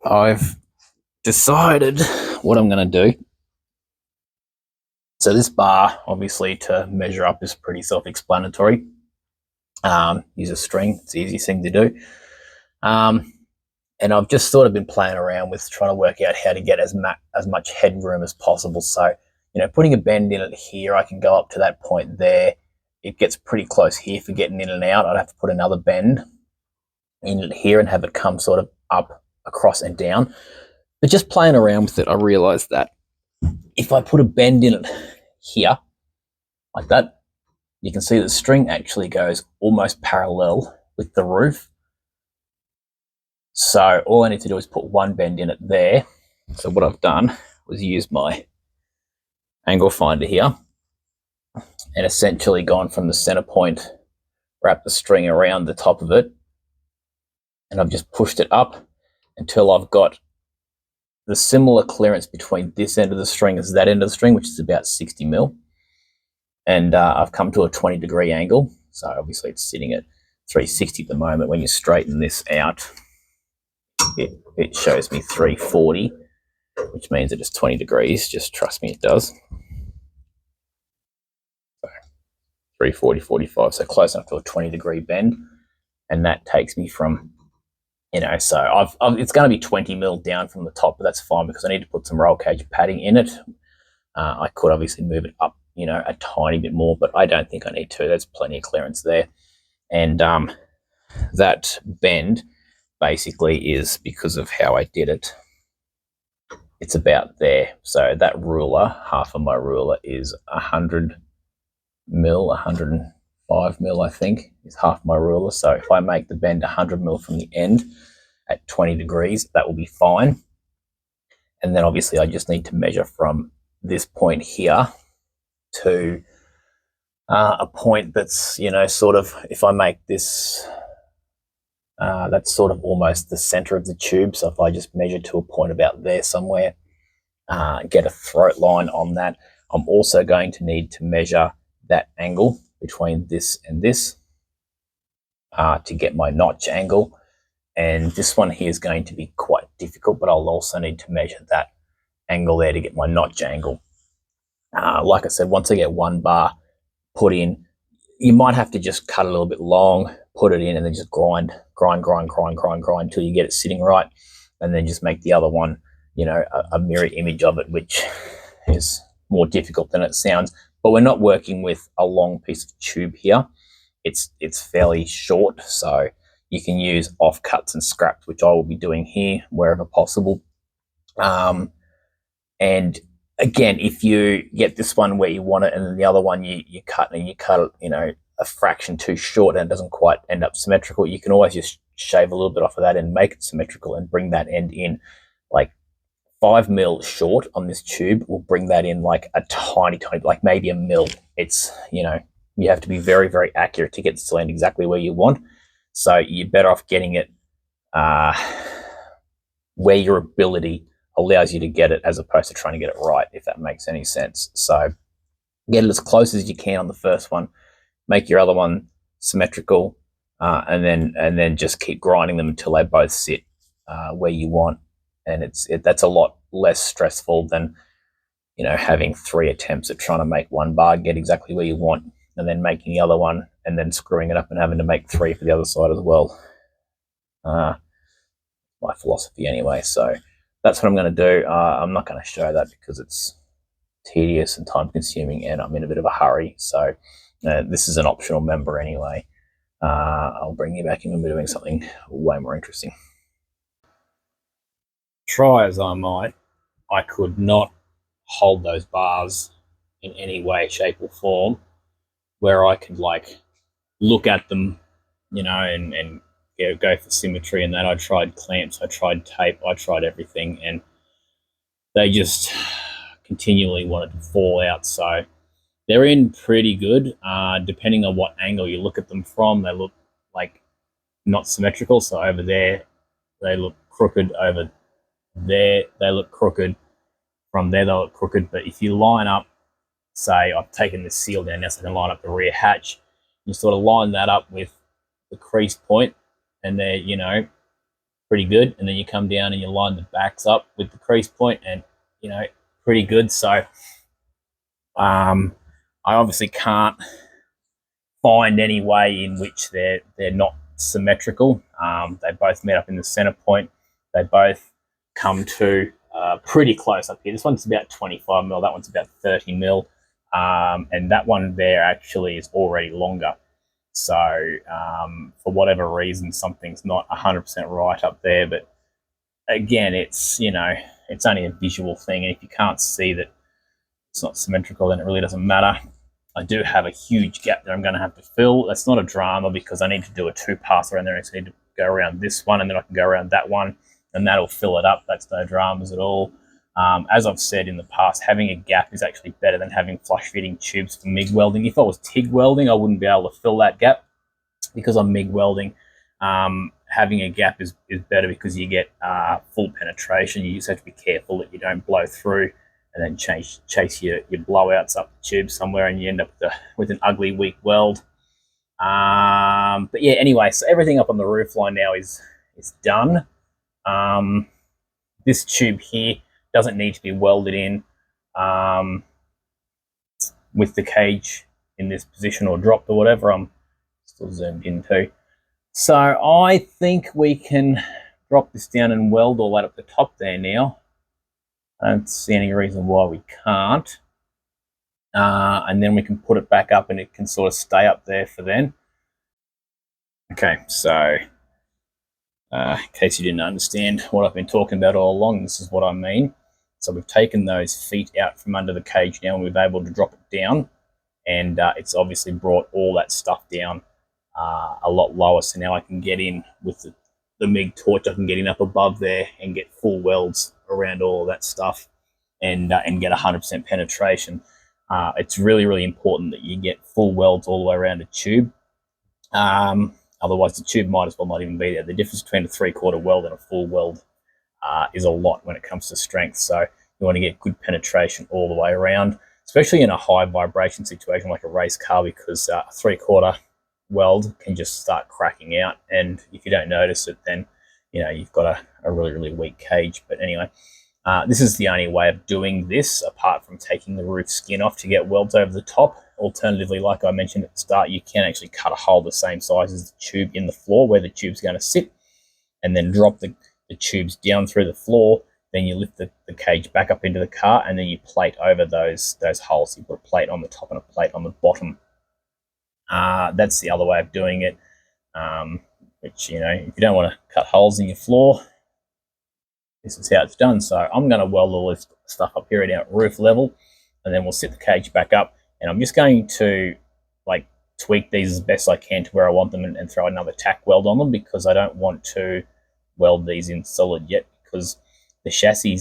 I've decided what I'm going to do. So this bar, obviously, to measure up is pretty self-explanatory. Use a string. It's the easiest thing to do. And I've just sort of been playing around with trying to work out how to get as much headroom as possible. So, putting a bend in it here, I can go up to that point there. It gets pretty close here for getting in and out. I'd have to put another bend in it here and have it come sort of up, across and down. But just playing around with it, I realised that if I put a bend in it here, like that, you can see the string actually goes almost parallel with the roof. So all I need to do is put one bend in it there. So what I've done was use my angle finder here and essentially gone from the center point, wrap the string around the top of it, and I've just pushed it up until I've got the similar clearance between this end of the string as that end of the string, which is about 60 mil. And I've come to a 20-degree angle. So obviously it's sitting at 360 at the moment. When you straighten this out, it shows me 340, which means it is 20 degrees. Just trust me, it does. So 340, 45, so close enough to a 20-degree bend. And that takes me from, so it's going to be 20 mil down from the top, but that's fine because I need to put some roll cage padding in it. I could obviously move it up, a tiny bit more, but I don't think I need to. There's plenty of clearance there. And that bend basically is because of how I did it. It's about there. So that ruler, half of my ruler is 100 mil, 105 mil, I think, is half my ruler. So if I make the bend 100 mil from the end at 20 degrees, that will be fine. And then obviously I just need to measure from this point here to a point that's, sort of, if I make this, that's sort of almost the center of the tube. So if I just measure to a point about there somewhere, get a throat line on that, I'm also going to need to measure that angle between this and this to get my notch angle. And this one here is going to be quite difficult, but I'll also need to measure that angle there to get my notch angle. Like I said, once I get one bar put in, you might have to just cut a little bit long, put it in, and then just grind until you get it sitting right, and then just make the other one, a mirror image of it, which is more difficult than it sounds. But we're not working with a long piece of tube here. It's fairly short, so you can use offcuts and scraps, which I will be doing here wherever possible. And again, if you get this one where you want it and then the other one you cut and you cut it, a fraction too short and it doesn't quite end up symmetrical, you can always just shave a little bit off of that and make it symmetrical and bring that end in. Like 5 mil short on this tube will bring that in like a tiny, like maybe a mil. It's, you have to be very, very accurate to get this to land exactly where you want. So you're better off getting it where your ability allows you to get it as opposed to trying to get it right, if that makes any sense. So get it as close as you can on the first one, make your other one symmetrical, and then just keep grinding them until they both sit where you want. And that's a lot less stressful than, having 3 attempts at trying to make one bar get exactly where you want and then making the other one and then screwing it up and having to make 3 for the other side as well. My philosophy anyway. So that's what I'm going to do. I'm not going to show that because it's tedious and time consuming and I'm in a bit of a hurry. So this is an optional member anyway. I'll bring you back in when we're doing something way more interesting. Try as I might, I could not hold those bars in any way, shape or form where I could look at them, and go for symmetry and that. I tried clamps, I tried tape, I tried everything, and they just continually wanted to fall out. So they're in pretty good. Depending on what angle you look at them from, they look like not symmetrical. So over there, they look crooked. Over there, they look crooked. From there, they look crooked. But if you line up, say I've taken this seal down now so I can line up the rear hatch, you sort of line that up with the crease point, and they're, pretty good. And then you come down and you line the backs up with the crease point, and pretty good. So I obviously can't find any way in which they're not symmetrical. They both meet up in the center point. They both come to pretty close up here. This one's about 25 mil. That one's about 30 mil. And that one there actually is already longer. So for whatever reason, something's not 100% right up there. But again, it's only a visual thing. And if you can't see that it's not symmetrical, then it really doesn't matter. I do have a huge gap that I'm going to have to fill. That's not a drama because I need to do a 2-pass around there. So I need to go around this one, and then I can go around that one, and that'll fill it up. That's no dramas at all. As I've said in the past, having a gap is actually better than having flush-fitting tubes for MIG welding. If I was TIG welding, I wouldn't be able to fill that gap. Because I'm MIG welding, having a gap is better because you get full penetration. You just have to be careful that you don't blow through and then chase your blowouts up the tube somewhere, and you end up with an ugly, weak weld. But yeah, anyway, so everything up on the roof line now is done. This tube here doesn't need to be welded in with the cage in this position or dropped or whatever. I'm still zoomed in too. So I think we can drop this down and weld all that up the top there now. I don't see any reason why we can't. And then we can put it back up and it can sort of stay up there for then. Okay, so in case you didn't understand what I've been talking about all along, this is what I mean. So we've taken those feet out from under the cage now, and we've been able to drop it down, and it's obviously brought all that stuff down a lot lower. So now I can get in with the MIG torch. I can get in up above there and get full welds around all of that stuff, and get 100% penetration. It's really, really important that you get full welds all the way around a tube. Otherwise, the tube might as well not even be there. The difference between a 3/4 weld and a full weld is a lot when it comes to strength. So you want to get good penetration all the way around, especially in a high vibration situation like a race car, because a 3/4 weld can just start cracking out, and if you don't notice it, then you've got a really, really weak cage. But anyway, this is the only way of doing this apart from taking the roof skin off to get welds over the top. Alternatively, like I mentioned at the start, you can actually cut a hole the same size as the tube in the floor where the tube's going to sit, and then drop the tubes down through the floor. Then you lift the cage back up into the car, and then you plate over those holes. You put a plate on the top and a plate on the bottom. That's the other way of doing it, which, if you don't want to cut holes in your floor, this is how it's done. So I'm going to weld all this stuff up here at our roof level, and then we'll sit the cage back up, and I'm just going to tweak these as best I can to where I want them, and throw another tack weld on them, because I don't want to weld these in solid yet, because the chassis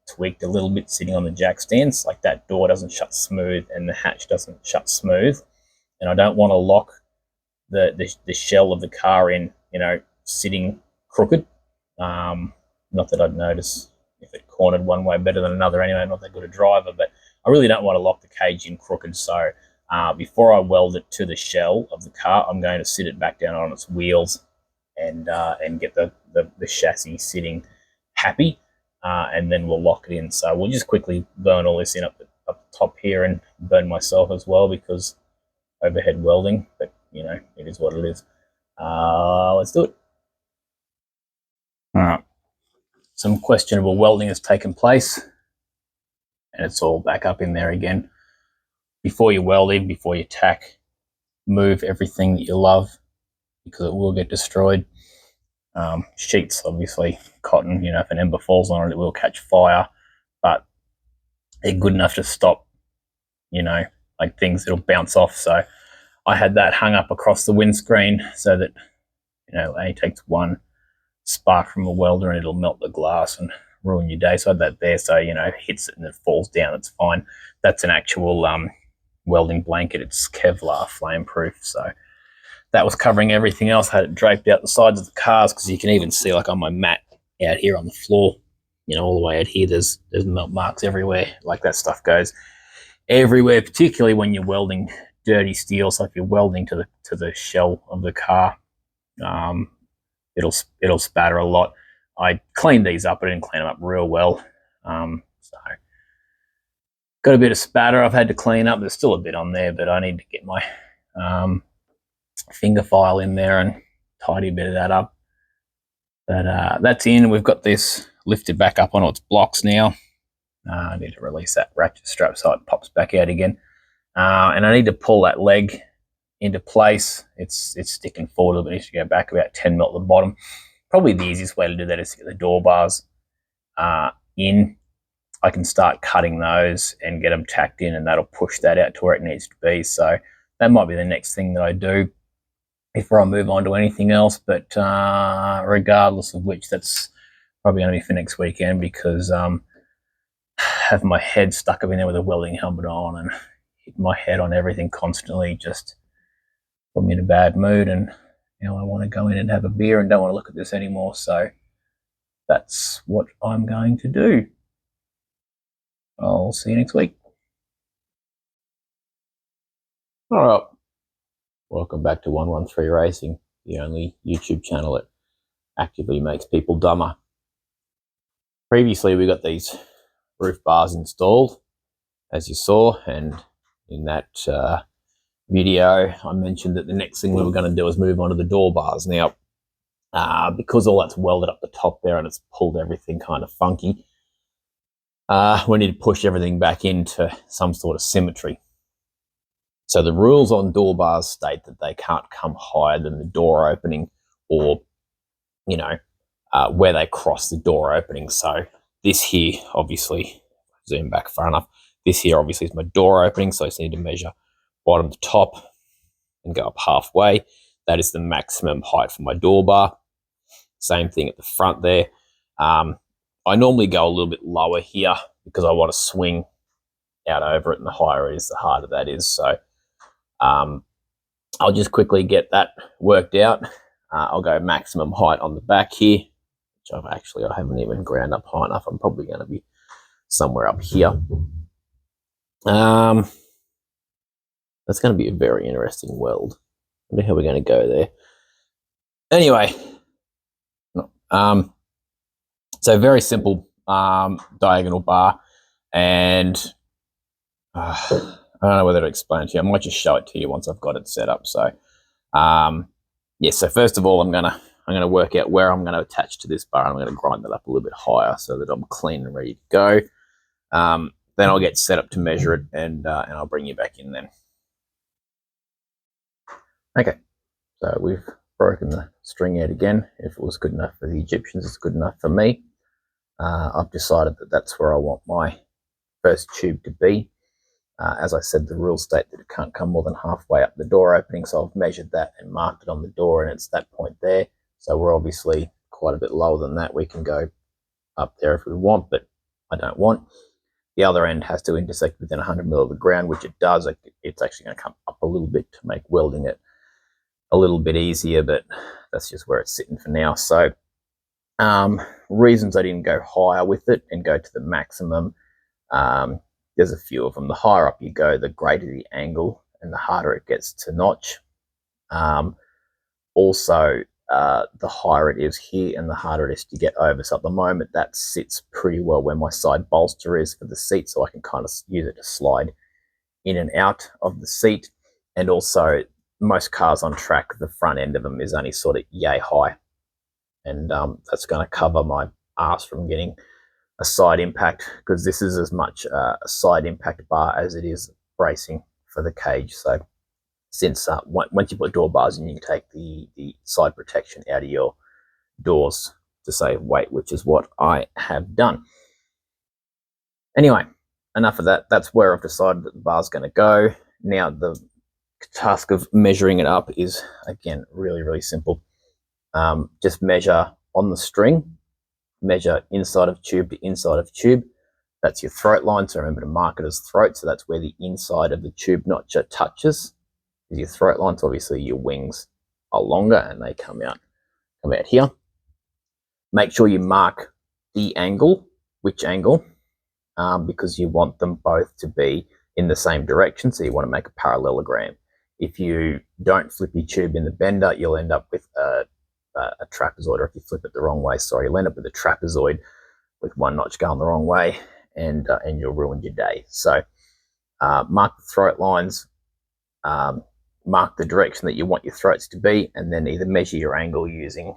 tweaked a little bit sitting on the jack stands. Like, that door doesn't shut smooth and the hatch doesn't shut smooth, and I don't want to lock the shell of the car in, sitting crooked. Not that I'd notice if it cornered one way better than another anyway. I'm not that good a driver, but I really don't want to lock the cage in crooked. So before I weld it to the shell of the car, I'm going to sit it back down on its wheels and get the chassis sitting happy, and then we'll lock it in. So we'll just quickly burn all this in up the top here, and burn myself as well, because overhead welding, but it is what it is. Let's do it. All right. Some questionable welding has taken place, and it's all back up in there again. Before you weld in, before you tack, move everything that you love, because it will get destroyed. Sheets, obviously, cotton, if an ember falls on it, it will catch fire, but they're good enough to stop, things that'll bounce off. So I had that hung up across the windscreen so that, it only takes one spark from a welder and it'll melt the glass and ruin your day. So I had that there, so, it hits it and it falls down, it's fine. That's an actual welding blanket. It's Kevlar, flame proof. So that was covering everything else. I had it draped out the sides of the cars, because you can even see, on my mat out here on the floor, all the way out here, there's melt marks everywhere. That stuff goes everywhere, particularly when you're welding dirty steel. So if you're welding to the shell of the car, it'll spatter a lot. I cleaned these up. I didn't clean them up real well. So got a bit of spatter I've had to clean up. There's still a bit on there, but I need to get my finger file in there and tidy a bit of that up. But that's in. We've got this lifted back up on its blocks now. I need to release that ratchet strap so it pops back out again. And I need to pull that leg into place. It's sticking forward a little bit. It needs to go back about 10 mil at the bottom. Probably the easiest way to do that is to get the door bars in. I can start cutting those and get them tacked in, and that'll push that out to where it needs to be. So that might be the next thing that I do before I move on to anything else. But regardless of which, that's probably going to be for next weekend, because having my head stuck up in there with a welding helmet on and hit my head on everything constantly just put me in a bad mood. And I want to go in and have a beer and don't want to look at this anymore. So that's what I'm going to do. I'll see you next week. All right. Welcome back to 113 Racing, the only YouTube channel that actively makes people dumber. Previously, we got these roof bars installed, as you saw, and in that video, I mentioned that the next thing we were going to do is move on to the door bars. Now, because all that's welded up the top there and it's pulled everything kind of funky, we need to push everything back into some sort of symmetry. So the rules on door bars state that they can't come higher than the door opening, or, where they cross the door opening. So this here, obviously, zoom back far enough, this here obviously is my door opening, so I just need to measure bottom to top and go up halfway. That is the maximum height for my door bar. Same thing at the front there. I normally go a little bit lower here because I want to swing out over it, and the higher it is, the harder that is. So I'll just quickly get that worked out. I'll go maximum height on the back here, which I haven't even ground up high enough. I'm probably going to be somewhere up here. That's going to be a very interesting weld. I wonder how we're going to go there. Anyway, so very simple diagonal bar, and I don't know whether to explain it to you. I might just show it to you once I've got it set up. So so first of all, I'm gonna work out where I'm going to attach to this bar. I'm going to grind that up a little bit higher so that I'm clean and ready to go. Then I'll get set up to measure it, and I'll bring you back in then. Okay, so we've broken the string out again. If it was good enough for the Egyptians, it's good enough for me. I've decided that that's where I want my first tube to be. As I said, the rules state that it can't come more than halfway up the door opening, so I've measured that and marked it on the door, and it's that point there. So we're obviously quite a bit lower than that. We can go up there if we want, but I don't want. The other end has to intersect within 100 mil of the ground, which it does. It's actually going to come up a little bit to make welding it a little bit easier, but that's just where it's sitting for now. So reasons I didn't go higher with it and go to the maximum, there's a few of them. The higher up you go, the greater the angle and the harder it gets to notch. Also, the higher it is here and the harder it is to get over. So at the moment, that sits pretty well where my side bolster is for the seat, so I can kind of use it to slide in and out of the seat. And also, most cars on track, the front end of them is only sort of yay high, and that's going to cover my ass from getting a side impact, because this is as much a side impact bar as it is bracing for the cage. So since once you put door bars in, you can take the side protection out of your doors to save weight, which is what I have done. Anyway, enough of that. That's where I've decided that the bar's going to go. Now the task of measuring it up is, again, really, really simple. Just measure on the string, measure inside of tube to inside of tube. That's your throat line, so remember to mark it as throat. So that's where the inside of the tube notcher touches. Is your throat line. So obviously your wings are longer and they come out here. Make sure you mark the angle, which angle, because you want them both to be in the same direction. So you want to make a parallelogram. If you don't flip your tube in the bender, you'll end up with a a trapezoid, or if you flip it the wrong way, sorry, you'll end up with a trapezoid with one notch going the wrong way, and you'll ruin your day. So mark the throat lines, mark the direction that you want your throats to be, and then either measure your angle using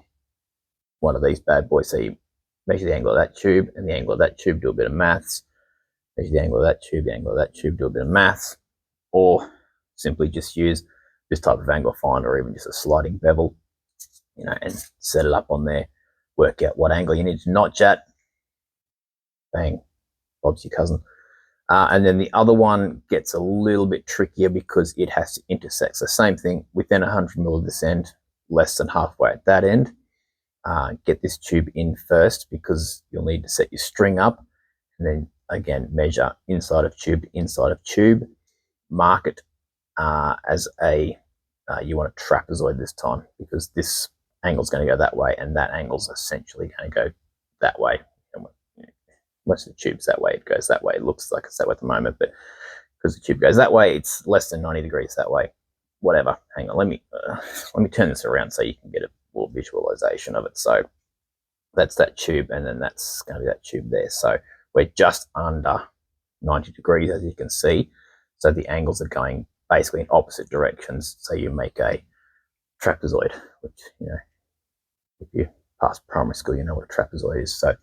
one of these bad boys. So you measure the angle of that tube and the angle of that tube, do a bit of maths, measure the angle of that tube, the angle of that tube, do a bit of maths, or simply just use this type of angle finder, or even just a sliding bevel, you know, and set it up on there, work out what angle you need to notch at. Bang, Bob's your cousin. And then the other one gets a little bit trickier because it has to intersect. So same thing, within 100 mil of this end, less than halfway at that end. Get this tube in first because you'll need to set your string up, and then again measure inside of tube, mark it as a you want a trapezoid this time, because this angle's going to go that way and that angle's essentially going to go that way. Most of the tube's that way, it goes that way. It looks like it's that way at the moment, but because the tube goes that way, it's less than 90 degrees that way. Whatever. Hang on, let me turn this around so you can get a more visualization of it. So that's that tube, and then that's going to be that tube there. So we're just under 90 degrees, as you can see. So the angles are going basically in opposite directions. So you make a trapezoid, which, you know, if you pass primary school, you know what a trapezoid is. So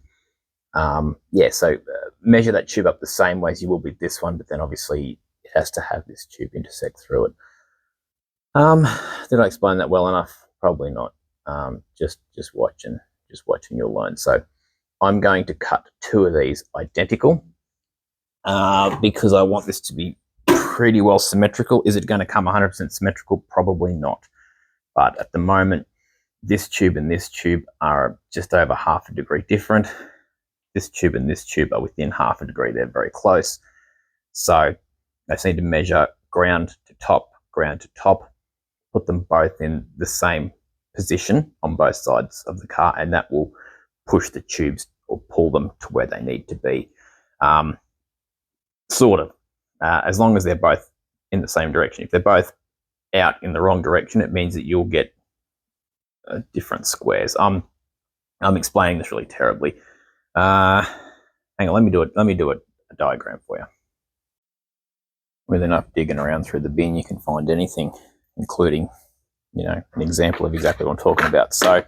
yeah, so measure that tube up the same way as you will with this one, but then obviously it has to have this tube intersect through it. Did I explain that well enough? Probably not. Just watching you'll learn. So I'm going to cut two of these identical because I want this to be pretty well symmetrical. Is it going to come 100% symmetrical? Probably not. But at the moment, this tube and this tube are just over half a degree different. This tube and this tube are within half a degree. They're very close. So I just need to measure ground to top, put them both in the same position on both sides of the car, and that will push the tubes or pull them to where they need to be. Sort of. As long as they're both in the same direction. If they're both out in the wrong direction, it means that you'll get different squares. I'm explaining this really terribly. Hang on, let me do a diagram for you. With enough digging around through the bin, you can find anything, including, you know, an example of exactly what I'm talking about. So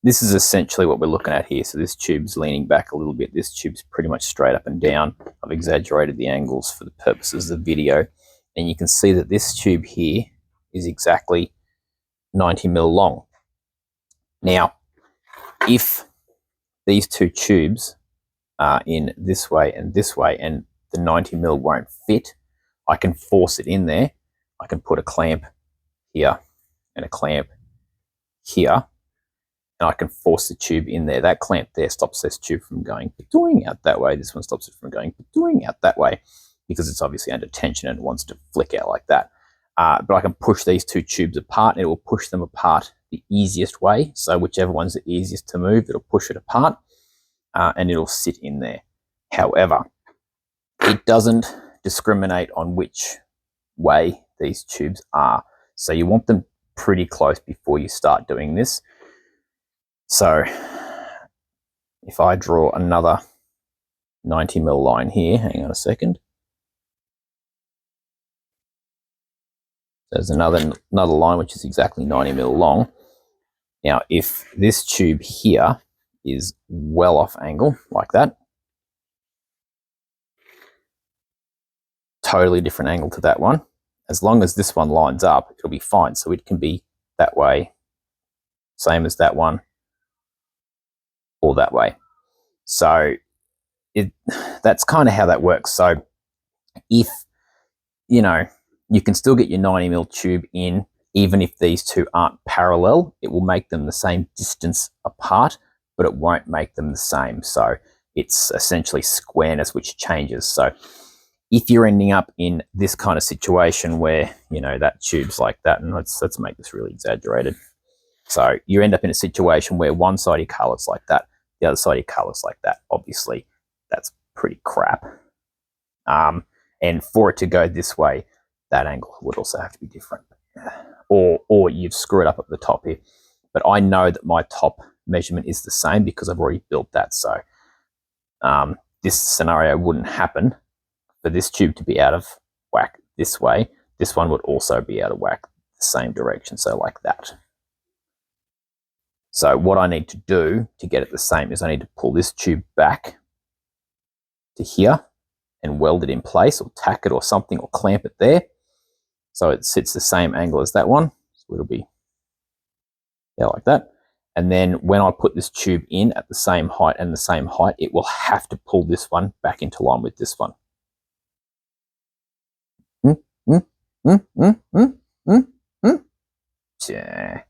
this is essentially what we're looking at here. So this tube's leaning back a little bit. This tube's pretty much straight up and down. I've exaggerated the angles for the purposes of the video. And you can see that this tube here is exactly 90 mil long. Now, if these two tubes are in this way, and the 90 mil won't fit, I can force it in there. I can put a clamp here and a clamp here, and I can force the tube in there. That clamp there stops this tube from going out that way. This one stops it from going out that way, because it's obviously under tension and it wants to flick out like that. But I can push these two tubes apart, and it will push them apart the easiest way. So whichever one's the easiest to move, it'll push it apart, and it'll sit in there. However, it doesn't discriminate on which way these tubes are. So you want them pretty close before you start doing this. So if I draw another 90 mil line here, hang on a second. There's another line which is exactly 90 mil long. Now, if this tube here is well off angle like that, totally different angle to that one, as long as this one lines up, it'll be fine. So it can be that way, same as that one, or that way. So that's kind of how that works. So if, you know, you can still get your 90 mil tube in, even if these two aren't parallel. It will make them the same distance apart, but it won't make them the same. So it's essentially squareness which changes. So if you're ending up in this kind of situation where, you know, that tube's like that, and let's make this really exaggerated. So you end up in a situation where one side of your car looks like that, the other side of your car looks like that. Obviously, that's pretty crap. And for it to go this way, that angle would also have to be different. or you've screwed up at the top here. But I know that my top measurement is the same because I've already built that. So this scenario wouldn't happen for this tube to be out of whack this way. This one would also be out of whack the same direction, so like that. So what I need to do to get it the same is I need to pull this tube back to here and weld it in place, or tack it or something, or clamp it there so it sits the same angle as that one. So it'll be like that. And then when I put this tube in at the same height and the same height, it will have to pull this one back into line with this one. Yeah.